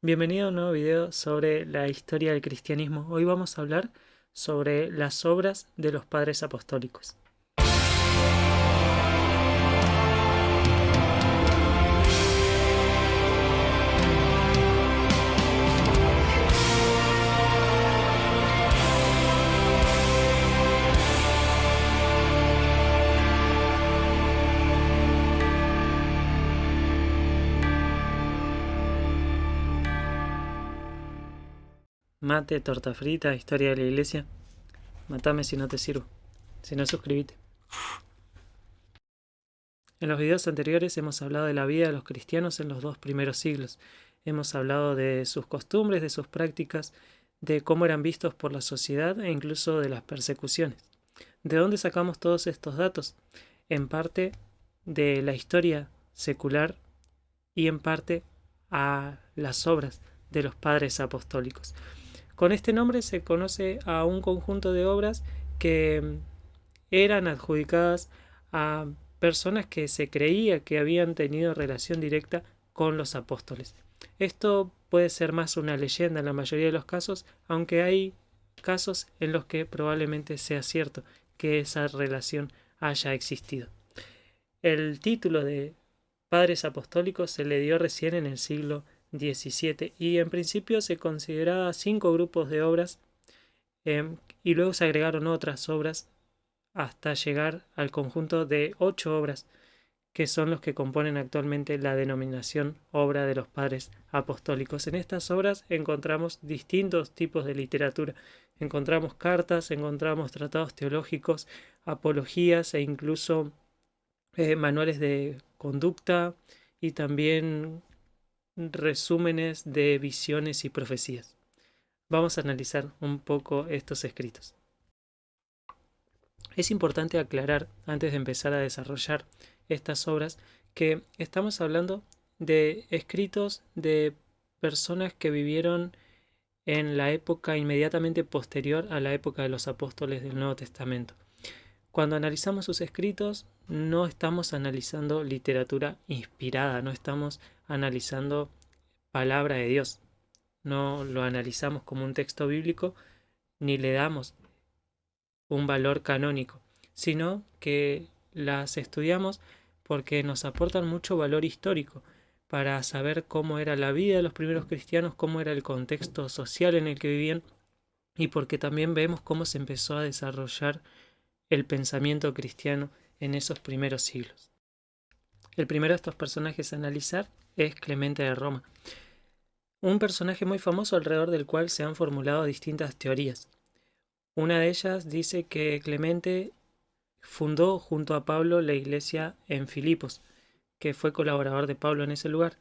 Bienvenido a un nuevo video sobre la historia del cristianismo. Hoy vamos a hablar sobre las obras de los padres apostólicos. Mate, torta frita, historia de la iglesia. Matame si no te sirvo. Si no, suscríbete. En los videos anteriores hemos hablado de la vida de los cristianos en los dos primeros siglos. Hemos hablado de sus costumbres, de sus prácticas, de cómo eran vistos por la sociedad e incluso de las persecuciones. ¿De dónde sacamos todos estos datos? En parte de la historia secular y en parte a las obras de los padres apostólicos. Con este nombre se conoce a un conjunto de obras que eran adjudicadas a personas que se creía que habían tenido relación directa con los apóstoles. Esto puede ser más una leyenda en la mayoría de los casos, aunque hay casos en los que probablemente sea cierto que esa relación haya existido. El título de padres apostólicos se le dio recién en el siglo XVII y en principio se consideraba 5 grupos de obras y luego se agregaron otras obras hasta llegar al conjunto de 8 obras que son los que componen actualmente la denominación obra de los padres apostólicos. En estas obras encontramos distintos tipos de literatura. Encontramos cartas, encontramos tratados teológicos, apologías e incluso manuales de conducta y también resúmenes de visiones y profecías. Vamos a analizar un poco estos escritos. Es importante aclarar, antes de empezar a desarrollar estas obras, que estamos hablando de escritos de personas que vivieron en la época inmediatamente posterior a la época de los apóstoles del Nuevo Testamento. Cuando analizamos sus escritos, no estamos analizando literatura inspirada, no estamos analizando palabra de Dios, no lo analizamos como un texto bíblico, ni le damos un valor canónico, sino que las estudiamos porque nos aportan mucho valor histórico para saber cómo era la vida de los primeros cristianos, cómo era el contexto social en el que vivían y porque también vemos cómo se empezó a desarrollar el pensamiento cristiano en esos primeros siglos. El primero de estos personajes a analizar es Clemente de Roma, un personaje muy famoso alrededor del cual se han formulado distintas teorías. Una de ellas dice que Clemente fundó junto a Pablo la iglesia en Filipos, que fue colaborador de Pablo en ese lugar.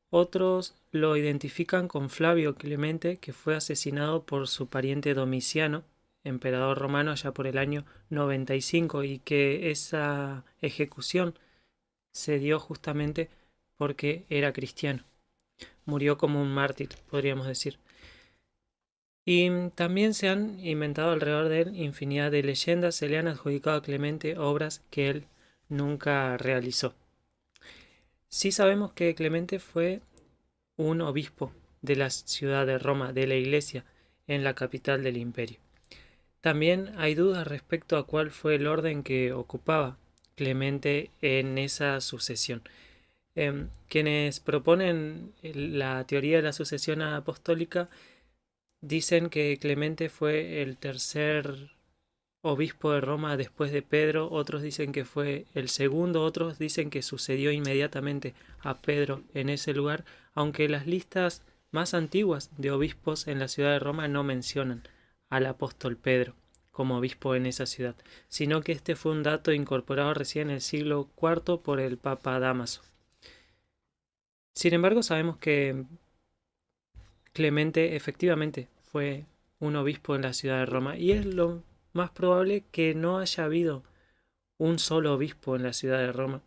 Otros lo identifican con Flavio Clemente, que fue asesinado por su pariente Domiciano, emperador romano, allá por el año 95, y que esa ejecución se dio justamente porque era cristiano. Murió como un mártir, podríamos decir. Y también se han inventado alrededor de él infinidad de leyendas, se le han adjudicado a Clemente obras que él nunca realizó. Sí sabemos que Clemente fue un obispo de la ciudad de Roma, de la iglesia, en la capital del imperio. También hay dudas respecto a cuál fue el orden que ocupaba Clemente en esa sucesión. Quienes proponen la teoría de la sucesión apostólica dicen que Clemente fue el tercer obispo de Roma después de Pedro, otros dicen que fue el segundo, otros dicen que sucedió inmediatamente a Pedro en ese lugar, aunque las listas más antiguas de obispos en la ciudad de Roma no mencionan al apóstol Pedro como obispo en esa ciudad, sino que este fue un dato incorporado recién en el siglo IV por el Papa Dámaso. Sin embargo, sabemos que Clemente efectivamente fue un obispo en la ciudad de Roma y es lo más probable que no haya habido un solo obispo en la ciudad de Roma,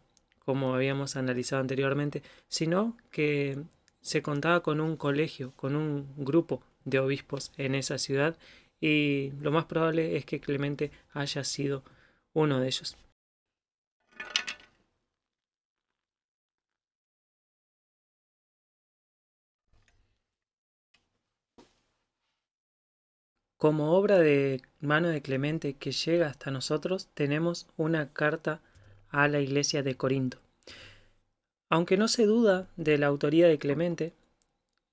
como habíamos analizado anteriormente, sino que se contaba con un colegio, con un grupo de obispos en esa ciudad y lo más probable es que Clemente haya sido uno de ellos. Como obra de mano de Clemente que llega hasta nosotros, tenemos una carta a la iglesia de Corinto. Aunque no se duda de la autoría de Clemente,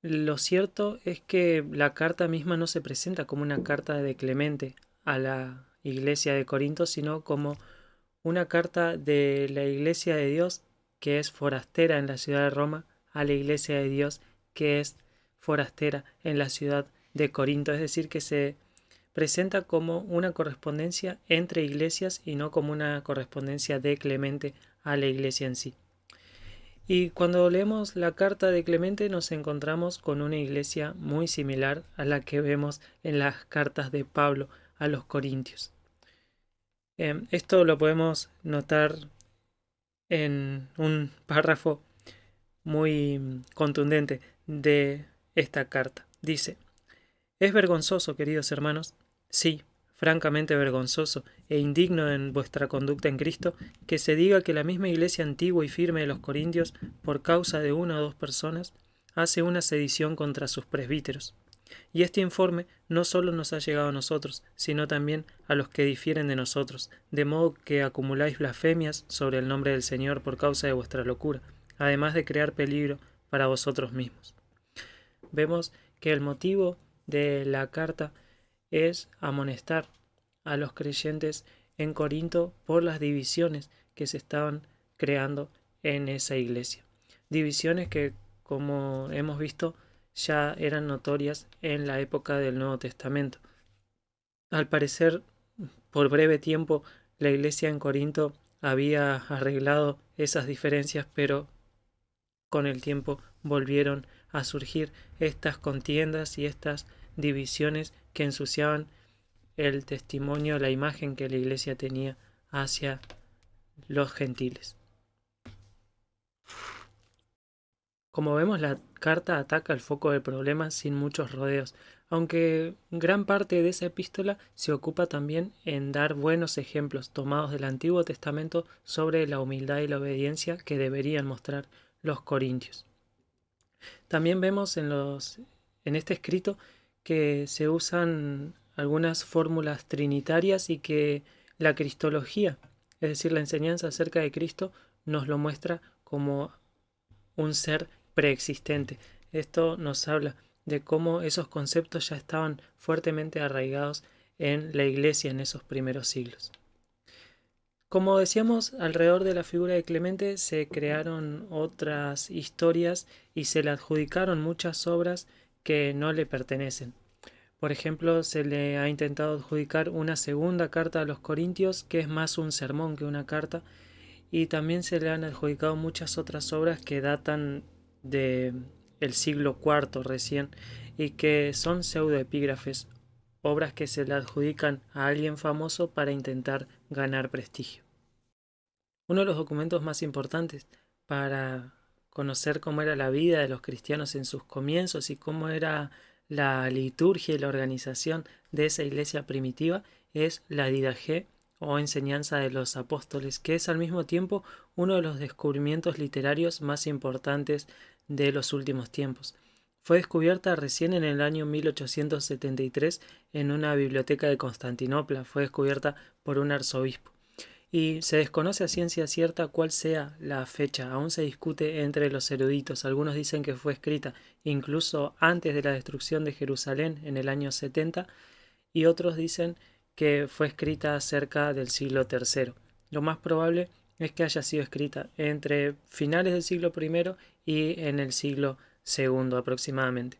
lo cierto es que la carta misma no se presenta como una carta de Clemente a la iglesia de Corinto, sino como una carta de la iglesia de Dios que es forastera en la ciudad de Roma a la iglesia de Dios que es forastera en la ciudad de Corinto. Es decir, que se presenta como una correspondencia entre iglesias y no como una correspondencia de Clemente a la iglesia en sí. Y cuando leemos la carta de Clemente nos encontramos con una iglesia muy similar a la que vemos en las cartas de Pablo a los Corintios. Esto lo podemos notar en un párrafo muy contundente de esta carta. Dice: es vergonzoso, queridos hermanos, sí, francamente vergonzoso e indigno en vuestra conducta en Cristo, que se diga que la misma iglesia antigua y firme de los Corintios, por causa de una o dos personas, hace una sedición contra sus presbíteros. Y este informe no solo nos ha llegado a nosotros, sino también a los que difieren de nosotros, de modo que acumuláis blasfemias sobre el nombre del Señor por causa de vuestra locura, además de crear peligro para vosotros mismos. Vemos que el motivo de la carta es amonestar a los creyentes en Corinto por las divisiones que se estaban creando en esa iglesia. Divisiones que, como hemos visto, ya eran notorias en la época del Nuevo Testamento. Al parecer, por breve tiempo, la iglesia en Corinto había arreglado esas diferencias, pero con el tiempo volvieron a surgir estas contiendas y estas divisiones que ensuciaban el testimonio, la imagen que la iglesia tenía hacia los gentiles. Como vemos, la carta ataca el foco del problema sin muchos rodeos, aunque gran parte de esa epístola se ocupa también en dar buenos ejemplos tomados del Antiguo Testamento sobre la humildad y la obediencia que deberían mostrar los corintios. También vemos en este escrito que se usan algunas fórmulas trinitarias y que la cristología, es decir, la enseñanza acerca de Cristo, nos lo muestra como un ser preexistente. Esto nos habla de cómo esos conceptos ya estaban fuertemente arraigados en la iglesia en esos primeros siglos. Como decíamos, alrededor de la figura de Clemente se crearon otras historias y se le adjudicaron muchas obras que no le pertenecen. Por ejemplo, se le ha intentado adjudicar una segunda carta a los Corintios, que es más un sermón que una carta, y también se le han adjudicado muchas otras obras que datan de el siglo IV recién y que son pseudoepígrafes, obras que se le adjudican a alguien famoso para intentar ganar prestigio. Uno de los documentos más importantes para conocer cómo era la vida de los cristianos en sus comienzos y cómo era la liturgia y la organización de esa iglesia primitiva es la Didaché o enseñanza de los apóstoles, que es al mismo tiempo uno de los descubrimientos literarios más importantes de los últimos tiempos. Fue descubierta recién en el año 1873 en una biblioteca de Constantinopla. Fue descubierta por un arzobispo. Y se desconoce a ciencia cierta cuál sea la fecha, aún se discute entre los eruditos. Algunos dicen que fue escrita incluso antes de la destrucción de Jerusalén en el año 70 y otros dicen que fue escrita cerca del siglo III. Lo más probable es que haya sido escrita entre finales del siglo I y en el siglo II aproximadamente.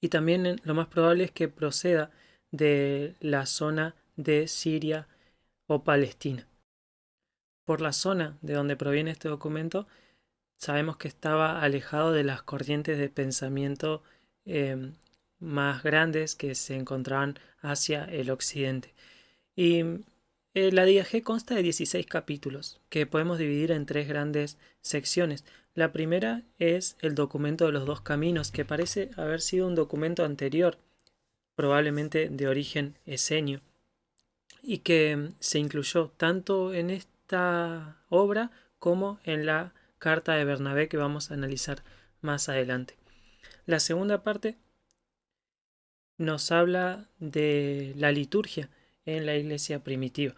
Y también lo más probable es que proceda de la zona de Siria o Palestina. Por la zona de donde proviene este documento, sabemos que estaba alejado de las corrientes de pensamiento más grandes que se encontraban hacia el occidente. Y la Didaché consta de 16 capítulos que podemos dividir en tres grandes secciones. La primera es el documento de los dos caminos, que parece haber sido un documento anterior, probablemente de origen esenio, y que se incluyó tanto en esta obra como en la carta de Bernabé que vamos a analizar más adelante. La segunda parte nos habla de la liturgia en la iglesia primitiva.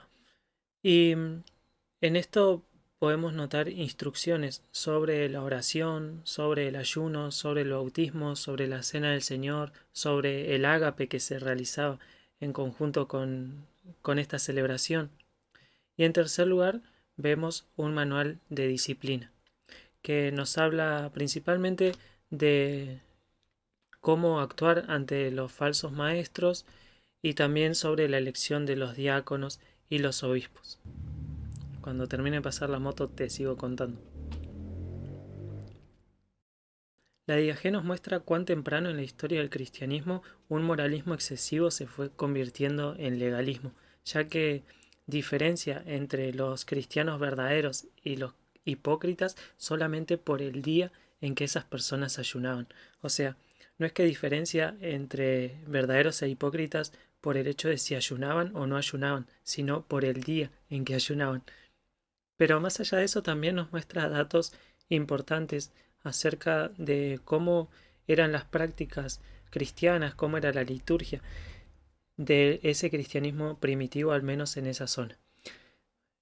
Y en esto podemos notar instrucciones sobre la oración, sobre el ayuno, sobre el bautismo, sobre la cena del Señor, sobre el ágape que se realizaba en conjunto con esta celebración. Y en tercer lugar, vemos un manual de disciplina que nos habla principalmente de cómo actuar ante los falsos maestros y también sobre la elección de los diáconos y los obispos. Cuando termine de pasar la moto te sigo contando. La Didaché nos muestra cuán temprano en la historia del cristianismo un moralismo excesivo se fue convirtiendo en legalismo, ya que diferencia entre los cristianos verdaderos y los hipócritas solamente por el día en que esas personas ayunaban. O sea, no es que diferencia entre verdaderos e hipócritas por el hecho de si ayunaban o no ayunaban, sino por el día en que ayunaban. Pero más allá de eso también nos muestra datos importantes acerca de cómo eran las prácticas cristianas, cómo era la liturgia de ese cristianismo primitivo, al menos en esa zona.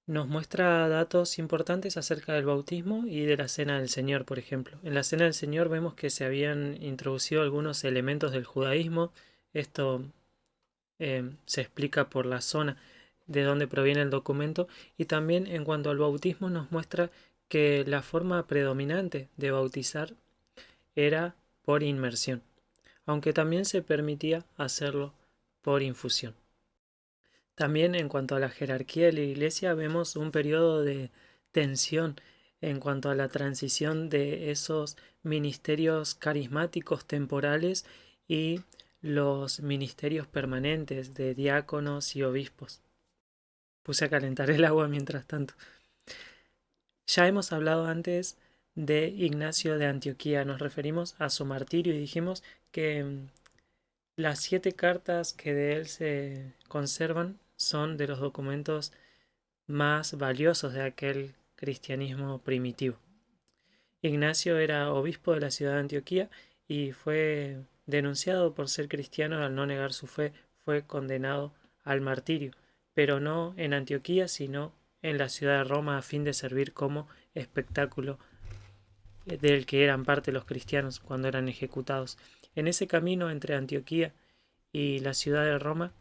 Nos muestra datos importantes acerca del bautismo y de la Cena del Señor, por ejemplo. En la Cena del Señor vemos que se habían introducido algunos elementos del judaísmo. Esto se explica por la zona de donde proviene el documento, y también en cuanto al bautismo nos muestra que la forma predominante de bautizar era por inmersión, aunque también se permitía hacerlo por infusión. También en cuanto a la jerarquía de la iglesia vemos un periodo de tensión en cuanto a la transición de esos ministerios carismáticos temporales y los ministerios permanentes de diáconos y obispos. Puse a calentar el agua mientras tanto. Ya hemos hablado antes de Ignacio de Antioquía, nos referimos a su martirio y dijimos que las 7 cartas que de él se conservan son de los documentos más valiosos de aquel cristianismo primitivo. Ignacio era obispo de la ciudad de Antioquía y fue denunciado por ser cristiano. Al no negar su fe, fue condenado al martirio, pero no en Antioquía, sino en la ciudad de Roma, a fin de servir como espectáculo del que eran parte los cristianos cuando eran ejecutados. En ese camino entre Antioquía y la ciudad de Roma,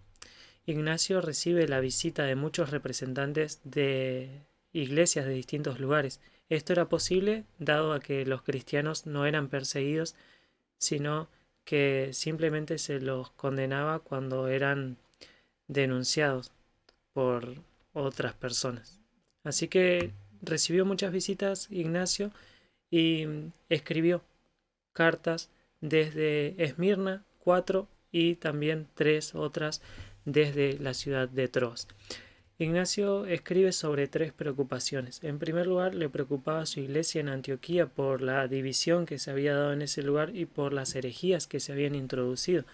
Ignacio recibe la visita de muchos representantes de iglesias de distintos lugares. Esto era posible dado a que los cristianos no eran perseguidos, sino que simplemente se los condenaba cuando eran denunciados por otras personas. Así que recibió muchas visitas Ignacio y escribió cartas desde Esmirna, 4, y también 3 otras desde la ciudad de Troas. Ignacio escribe sobre 3 preocupaciones. En primer lugar, le preocupaba a su iglesia en Antioquía por la división que se había dado en ese lugar y por las herejías que se habían introducido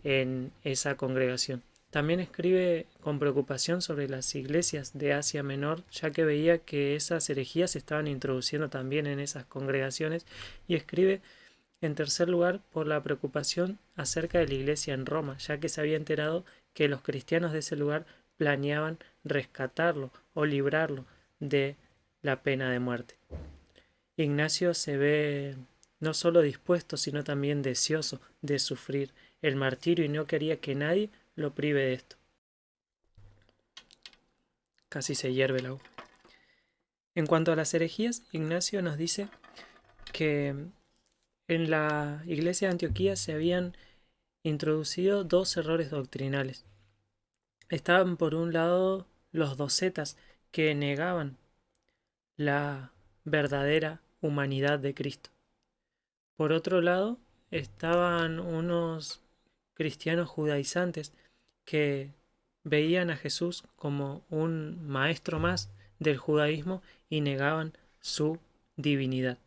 en esa congregación. También escribe con preocupación sobre las iglesias de Asia Menor, ya que veía que esas herejías se estaban introduciendo también en esas congregaciones, y escribe en tercer lugar por la preocupación acerca de la iglesia en Roma, ya que se había enterado que los cristianos de ese lugar planeaban rescatarlo o librarlo de la pena de muerte. Ignacio se ve no solo dispuesto, sino también deseoso de sufrir el martirio y no quería que nadie lo prive de esto. Casi se hierve el agua. En cuanto a las herejías, Ignacio nos dice que en la iglesia de Antioquía se habían introducido 2 errores doctrinales. Estaban por un lado los docetas, que negaban la verdadera humanidad de Cristo. Por otro lado estaban unos cristianos judaizantes que veían a Jesús como un maestro más del judaísmo y negaban su divinidad.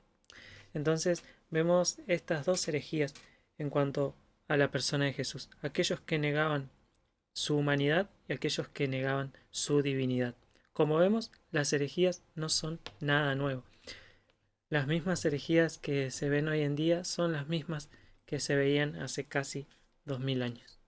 Entonces vemos estas 2 herejías en cuanto a la persona de Jesús: aquellos que negaban su humanidad y aquellos que negaban su divinidad. Como vemos, las herejías no son nada nuevo. Las mismas herejías que se ven hoy en día son las mismas que se veían hace casi 2000 años.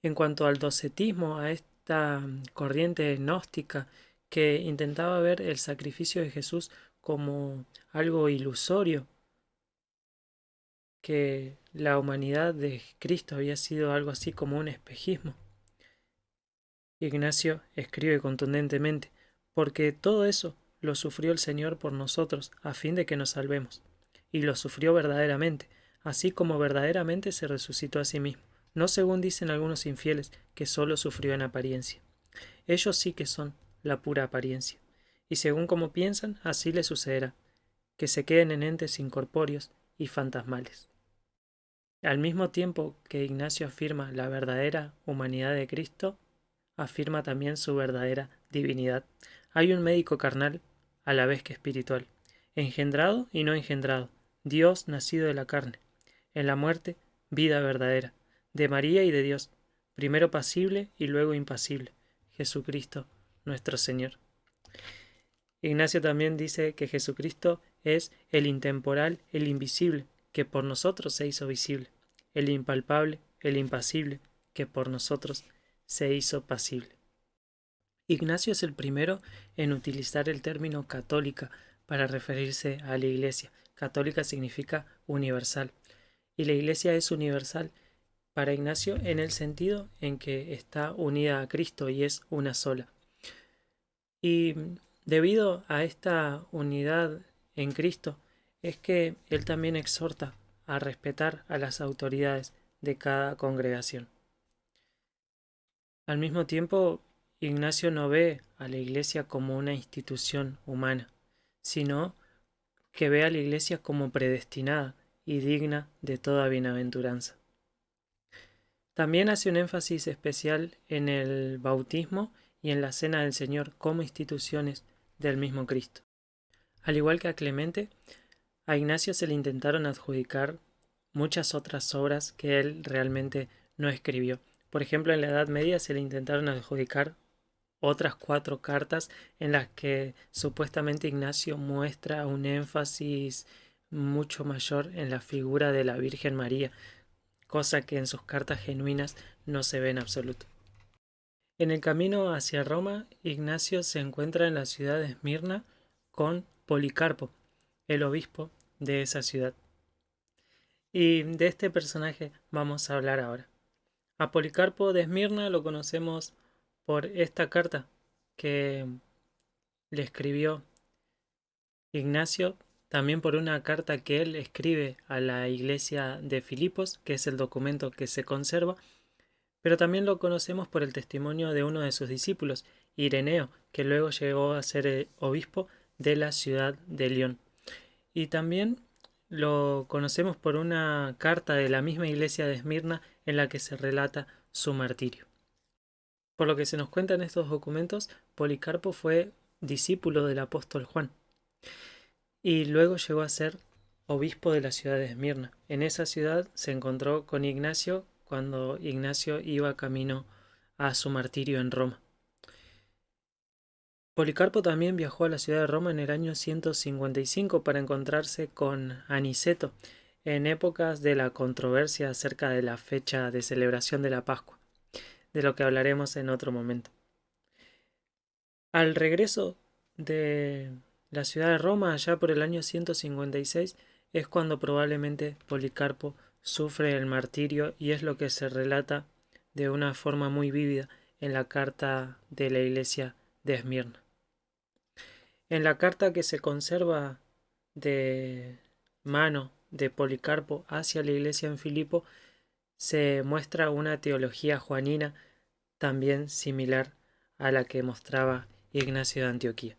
En cuanto al docetismo, a esta corriente gnóstica que intentaba ver el sacrificio de Jesús como algo ilusorio, que la humanidad de Cristo había sido algo así como un espejismo, Ignacio escribe contundentemente, porque todo eso lo sufrió el Señor por nosotros, a fin de que nos salvemos, y lo sufrió verdaderamente, así como verdaderamente se resucitó a sí mismo, no según dicen algunos infieles, que sólo sufrió en apariencia. Ellos sí que son la pura apariencia, y según como piensan, así les sucederá, que se queden en entes incorpóreos y fantasmales. Al mismo tiempo que Ignacio afirma la verdadera humanidad de Cristo, afirma también su verdadera divinidad. Hay un médico carnal a la vez que espiritual, engendrado y no engendrado, Dios nacido de la carne, en la muerte, vida verdadera, de María y de Dios, primero pasible y luego impasible, Jesucristo nuestro Señor. Ignacio también dice que Jesucristo es el intemporal, el invisible, que por nosotros se hizo visible, el impalpable, el impasible, que por nosotros se hizo pasible. Ignacio es el primero en utilizar el término católica para referirse a la Iglesia. Católica significa universal. Y la Iglesia es universal para Ignacio en el sentido en que está unida a Cristo y es una sola. Y debido a esta unidad en Cristo es que él también exhorta a respetar a las autoridades de cada congregación. Al mismo tiempo, Ignacio no ve a la Iglesia como una institución humana, sino que ve a la Iglesia como predestinada y digna de toda bienaventuranza. También hace un énfasis especial en el bautismo y en la Cena del Señor como instituciones del mismo Cristo. Al igual que a Clemente, a Ignacio se le intentaron adjudicar muchas otras obras que él realmente no escribió. Por ejemplo, en la Edad Media se le intentaron adjudicar otras 4 cartas en las que supuestamente Ignacio muestra un énfasis mucho mayor en la figura de la Virgen María, cosa que en sus cartas genuinas no se ve en absoluto. En el camino hacia Roma, Ignacio se encuentra en la ciudad de Esmirna con Policarpo, el obispo de esa ciudad. Y de este personaje vamos a hablar ahora. A Policarpo de Esmirna lo conocemos por esta carta que le escribió Ignacio, también por una carta que él escribe a la iglesia de Filipos, que es el documento que se conserva, pero también lo conocemos por el testimonio de uno de sus discípulos, Ireneo, que luego llegó a ser el obispo de la ciudad de León. Y también lo conocemos por una carta de la misma iglesia de Esmirna en la que se relata su martirio. Por lo que se nos cuenta en estos documentos, Policarpo fue discípulo del apóstol Juan y luego llegó a ser obispo de la ciudad de Esmirna. En esa ciudad se encontró con Ignacio cuando Ignacio iba camino a su martirio en Roma. Policarpo también viajó a la ciudad de Roma en el año 155 para encontrarse con Aniceto en épocas de la controversia acerca de la fecha de celebración de la Pascua, de lo que hablaremos en otro momento. Al regreso de la ciudad de Roma, allá por el año 156, es cuando probablemente Policarpo sufre el martirio y es lo que se relata de una forma muy vívida en la carta de la iglesia de Esmirna. En la carta que se conserva de mano de Policarpo hacia la iglesia en Filipo se muestra una teología juanina también similar a la que mostraba Ignacio de Antioquía.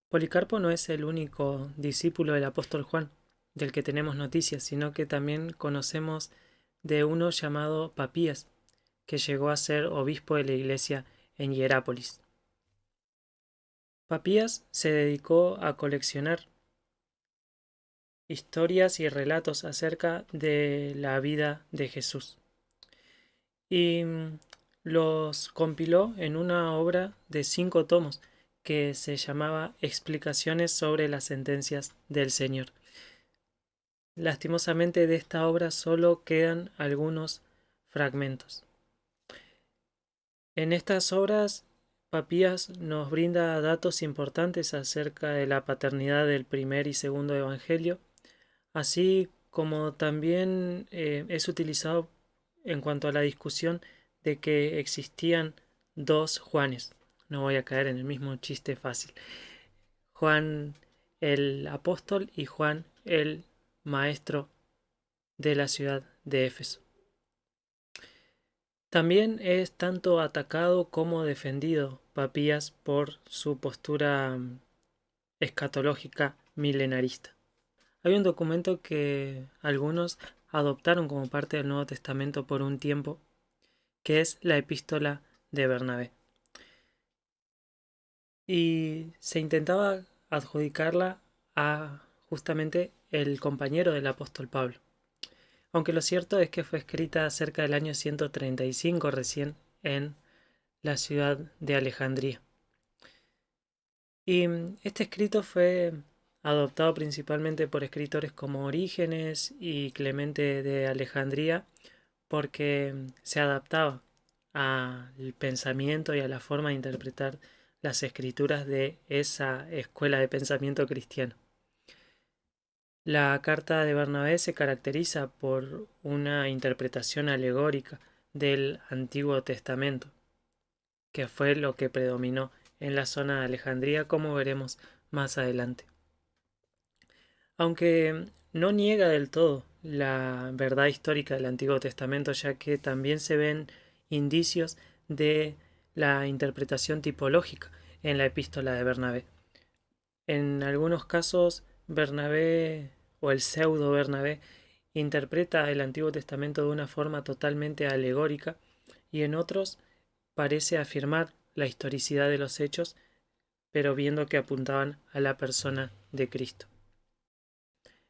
Policarpo no es el único discípulo del apóstol Juan del que tenemos noticias, sino que también conocemos de uno llamado Papías, que llegó a ser obispo de la iglesia en Hierápolis. Papías se dedicó a coleccionar historias y relatos acerca de la vida de Jesús y los compiló en una obra de 5 tomos que se llamaba Explicaciones sobre las sentencias del Señor. Lastimosamente de esta obra solo quedan algunos fragmentos. En estas obras, Papías nos brinda datos importantes acerca de la paternidad del primer y segundo evangelio, así como también es utilizado en cuanto a la discusión de que existían dos Juanes. No voy a caer en el mismo chiste fácil. Juan el apóstol y Juan el maestro de la ciudad de Éfeso. También es tanto atacado como defendido Papías por su postura escatológica milenarista. Hay un documento que algunos adoptaron como parte del Nuevo Testamento por un tiempo, que es la epístola de Bernabé. Y se intentaba adjudicarla a justamente el compañero del apóstol Pablo. Aunque lo cierto es que fue escrita cerca del año 135 recién en la ciudad de Alejandría. Y este escrito fue adoptado principalmente por escritores como Orígenes y Clemente de Alejandría porque se adaptaba al pensamiento y a la forma de interpretar las escrituras de esa escuela de pensamiento cristiano. La carta de Bernabé se caracteriza por una interpretación alegórica del Antiguo Testamento, que fue lo que predominó en la zona de Alejandría, como veremos más adelante. Aunque no niega del todo la verdad histórica del Antiguo Testamento, ya que también se ven indicios de la interpretación tipológica en la epístola de Bernabé. En algunos casos, Bernabé o el pseudo Bernabé interpreta el Antiguo Testamento de una forma totalmente alegórica y en otros parece afirmar la historicidad de los hechos, pero viendo que apuntaban a la persona de Cristo.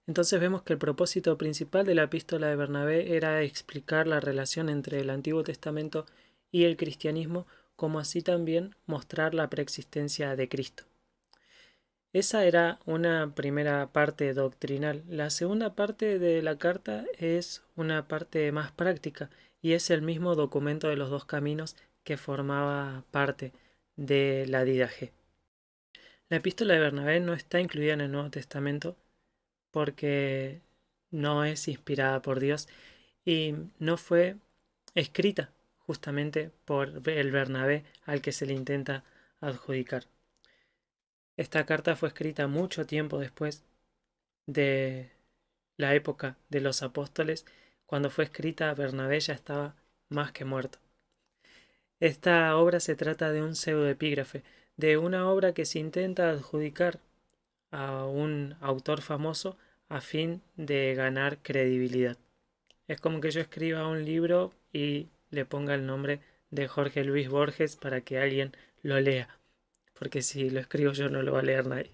Entonces vemos que el propósito principal de la epístola de Bernabé era explicar la relación entre el Antiguo Testamento y el cristianismo, como así también mostrar la preexistencia de Cristo. Esa era una primera parte doctrinal. La segunda parte de la carta es una parte más práctica y es el mismo documento de los dos caminos que formaba parte de la Didache. La epístola de Bernabé no está incluida en el Nuevo Testamento porque no es inspirada por Dios y no fue escrita justamente por el Bernabé al que se le intenta adjudicar. Esta carta fue escrita mucho tiempo después de la época de los apóstoles. Cuando fue escrita, Bernabé ya estaba más que muerto. Esta obra se trata de un pseudoepígrafe, de una obra que se intenta adjudicar a un autor famoso a fin de ganar credibilidad. Es como que yo escriba un libro y le ponga el nombre de Jorge Luis Borges para que alguien lo lea, porque si lo escribo yo no lo va a leer nadie.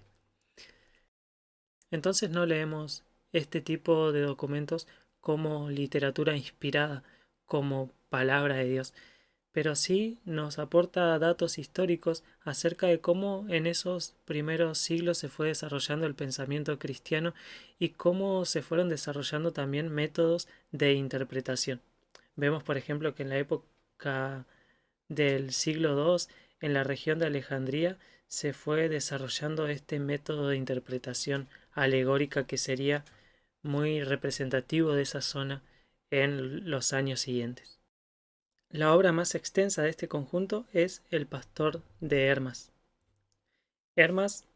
Entonces no leemos este tipo de documentos como literatura inspirada, como palabra de Dios, pero sí nos aporta datos históricos acerca de cómo en esos primeros siglos se fue desarrollando el pensamiento cristiano y cómo se fueron desarrollando también métodos de interpretación. Vemos, por ejemplo, que en la época del siglo II, en la región de Alejandría, se fue desarrollando este método de interpretación alegórica que sería muy representativo de esa zona en los años siguientes. La obra más extensa de este conjunto es El Pastor de Hermas. Hermas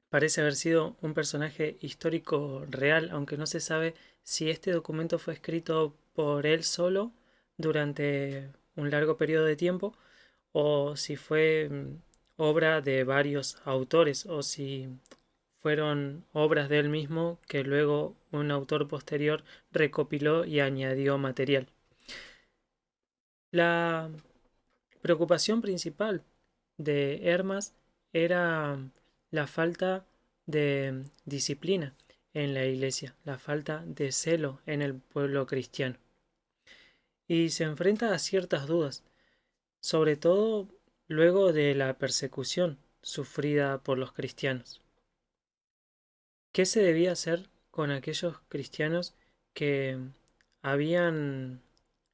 parece haber sido un personaje histórico real, aunque no se sabe si este documento fue escrito por él solo durante un largo periodo de tiempo o si fue obra de varios autores o si fueron obras de él mismo que luego un autor posterior recopiló y añadió material. La preocupación principal de Hermas era la falta de disciplina en la iglesia, la falta de celo en el pueblo cristiano. Y se enfrenta a ciertas dudas, sobre todo luego de la persecución sufrida por los cristianos. ¿Qué se debía hacer con aquellos cristianos que habían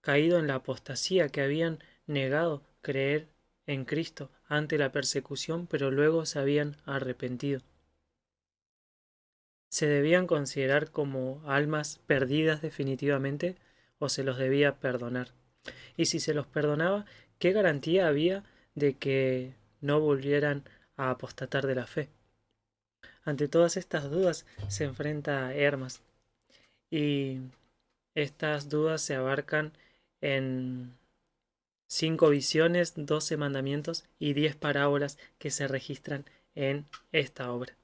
caído en la apostasía, que habían negado creer en Cristo ante la persecución, pero luego se habían arrepentido. ¿Se debían considerar como almas perdidas definitivamente o se los debía perdonar? Y si se los perdonaba, ¿qué garantía había de que no volvieran a apostatar de la fe? Ante todas estas dudas se enfrenta Hermas y estas dudas se abarcan en 5 visiones, 12 mandamientos y 10 parábolas que se registran en esta obra.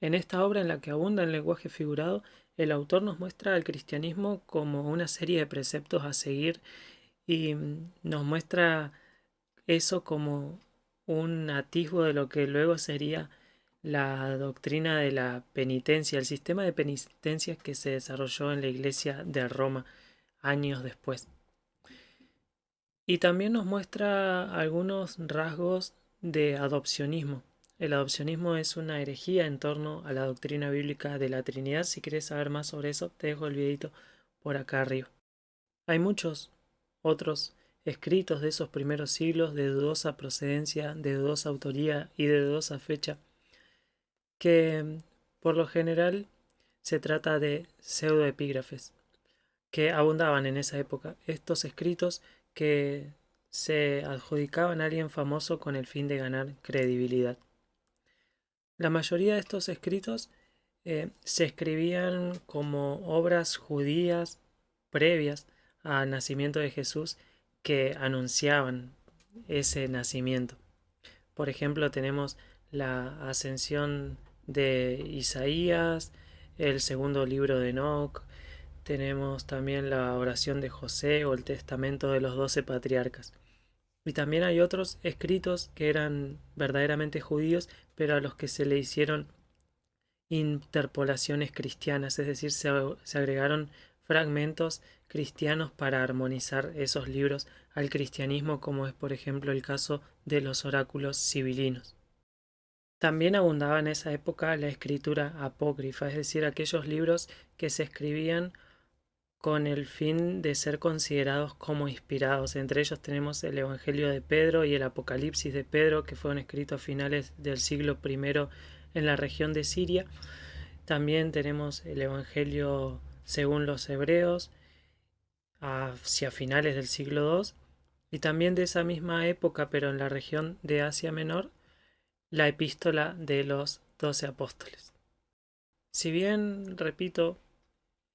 En esta obra, en la que abunda el lenguaje figurado, el autor nos muestra al cristianismo como una serie de preceptos a seguir y nos muestra eso como un atisbo de lo que luego sería la doctrina de la penitencia, el sistema de penitencias que se desarrolló en la iglesia de Roma años después. Y también nos muestra algunos rasgos de adopcionismo. El adopcionismo es una herejía en torno a la doctrina bíblica de la Trinidad. Si quieres saber más sobre eso, te dejo el videito por acá arriba. Hay muchos otros escritos de esos primeros siglos de dudosa procedencia, de dudosa autoría y de dudosa fecha, que por lo general se trata de pseudoepígrafes que abundaban en esa época. Estos escritos que se adjudicaban a alguien famoso con el fin de ganar credibilidad. La mayoría de estos escritos se escribían como obras judías previas al nacimiento de Jesús que anunciaban ese nacimiento. Por ejemplo, tenemos la ascensión de Isaías, el segundo libro de Enoc, tenemos también la oración de José o el testamento de los 12 patriarcas. Y también hay otros escritos que eran verdaderamente judíos, pero a los que se le hicieron interpolaciones cristianas, es decir, se agregaron fragmentos cristianos para armonizar esos libros al cristianismo, como es por ejemplo el caso de los oráculos sibilinos. También abundaba en esa época la escritura apócrifa, es decir, aquellos libros que se escribían con el fin de ser considerados como inspirados. Entre ellos tenemos el Evangelio de Pedro y el Apocalipsis de Pedro, que fueron escritos a finales del siglo I en la región de Siria. También tenemos el Evangelio según los hebreos hacia finales del siglo II. Y también de esa misma época, pero en la región de Asia Menor, la epístola de los 12 apóstoles. Si bien, repito,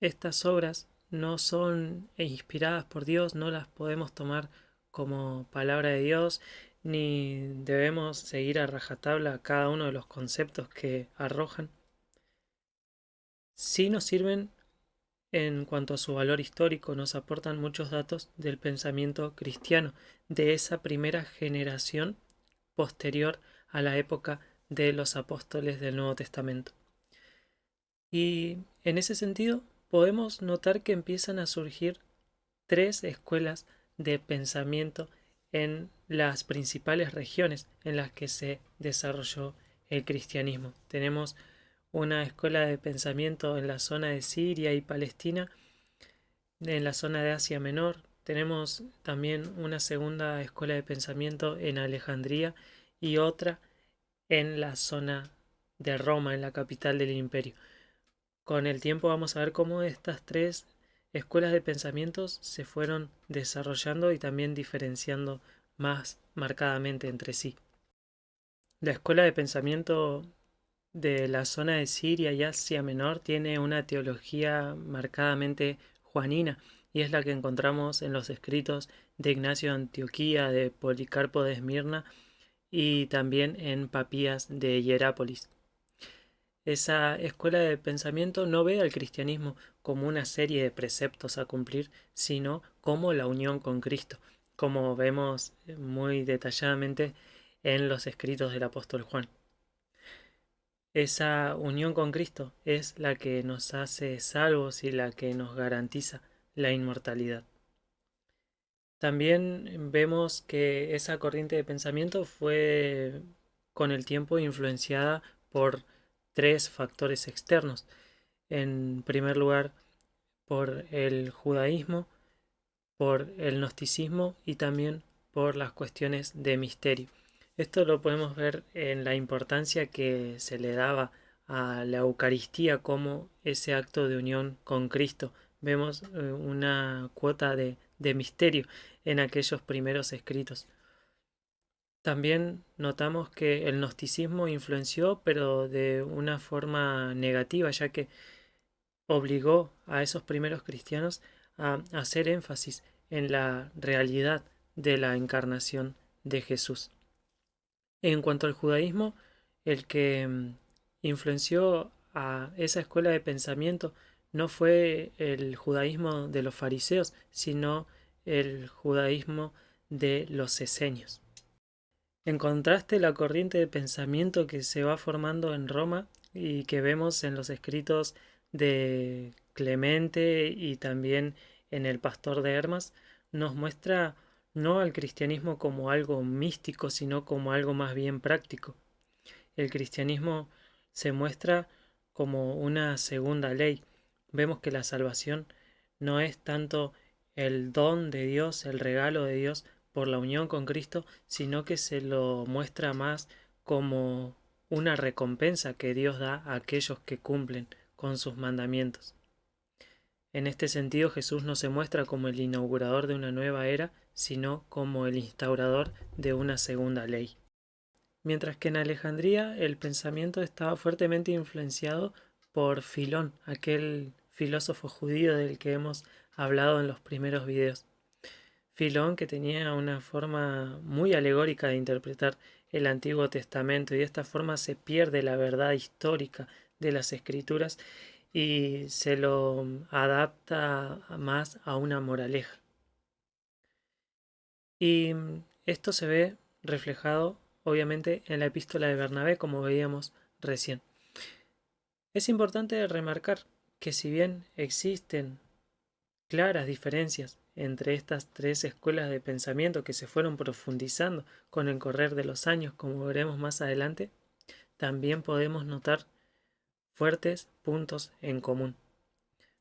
estas obras no son inspiradas por Dios, no las podemos tomar como palabra de Dios, ni debemos seguir a rajatabla cada uno de los conceptos que arrojan. Sí nos sirven en cuanto a su valor histórico, nos aportan muchos datos del pensamiento cristiano, de esa primera generación posterior a la época de los apóstoles del Nuevo Testamento. Y en ese sentido podemos notar que empiezan a surgir 3 escuelas de pensamiento en las principales regiones en las que se desarrolló el cristianismo. Tenemos una escuela de pensamiento en la zona de Siria y Palestina, en la zona de Asia Menor. Tenemos también una segunda escuela de pensamiento en Alejandría y otra en la zona de Roma, en la capital del imperio. Con el tiempo vamos a ver cómo estas 3 escuelas de pensamientos se fueron desarrollando y también diferenciando más marcadamente entre sí. La escuela de pensamiento de la zona de Siria y Asia Menor tiene una teología marcadamente juanina y es la que encontramos en los escritos de Ignacio de Antioquía, de Policarpo de Esmirna y también en Papías de Hierápolis. Esa escuela de pensamiento no ve al cristianismo como una serie de preceptos a cumplir, sino como la unión con Cristo, como vemos muy detalladamente en los escritos del apóstol Juan. Esa unión con Cristo es la que nos hace salvos y la que nos garantiza la inmortalidad. También vemos que esa corriente de pensamiento fue con el tiempo influenciada por 3 factores externos. En primer lugar, por el judaísmo, por el gnosticismo y también por las cuestiones de misterio. Esto lo podemos ver en la importancia que se le daba a la Eucaristía como ese acto de unión con Cristo. Vemos una cuota de misterio en aquellos primeros escritos. También notamos que el gnosticismo influenció, pero de una forma negativa, ya que obligó a esos primeros cristianos a hacer énfasis en la realidad de la encarnación de Jesús. En cuanto al judaísmo, el que influenció a esa escuela de pensamiento no fue el judaísmo de los fariseos, sino el judaísmo de los esenios. En contraste, la corriente de pensamiento que se va formando en Roma y que vemos en los escritos de Clemente y también en el Pastor de Hermas, nos muestra no al cristianismo como algo místico, sino como algo más bien práctico. El cristianismo se muestra como una segunda ley. Vemos que la salvación no es tanto el don de Dios, el regalo de Dios por la unión con Cristo, sino que se lo muestra más como una recompensa que Dios da a aquellos que cumplen con sus mandamientos. En este sentido, Jesús no se muestra como el inaugurador de una nueva era, sino como el instaurador de una segunda ley. Mientras que en Alejandría el pensamiento estaba fuertemente influenciado por Filón, aquel filósofo judío del que hemos hablado en los primeros videos. Filón, que tenía una forma muy alegórica de interpretar el Antiguo Testamento, y de esta forma se pierde la verdad histórica de las Escrituras y se lo adapta más a una moraleja. Y esto se ve reflejado obviamente en la epístola de Bernabé, como veíamos recién. Es importante remarcar que si bien existen claras diferencias entre estas tres escuelas de pensamiento que se fueron profundizando con el correr de los años, como veremos más adelante, también podemos notar fuertes puntos en común.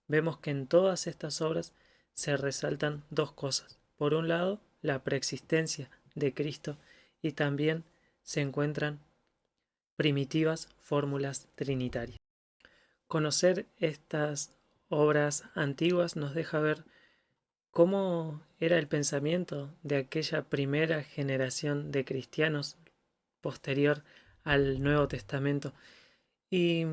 Vemos que en todas estas obras se resaltan dos cosas. Por un lado, la preexistencia de Cristo y también se encuentran primitivas fórmulas trinitarias. Conocer estas obras antiguas nos deja ver cómo era el pensamiento de aquella primera generación de cristianos posterior al Nuevo Testamento y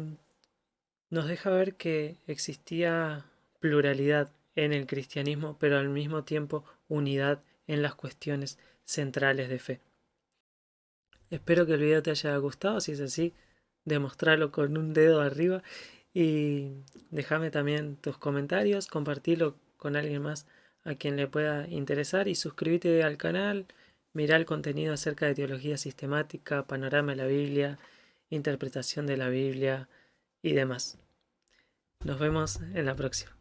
nos deja ver que existía pluralidad en el cristianismo, pero al mismo tiempo unidad en las cuestiones centrales de fe. Espero que el video te haya gustado, si es así, demostrarlo con un dedo arriba y déjame también tus comentarios, compartirlo con alguien más a quien le pueda interesar y suscríbete al canal, mirá el contenido acerca de teología sistemática, panorama de la Biblia, interpretación de la Biblia y demás. Nos vemos en la próxima.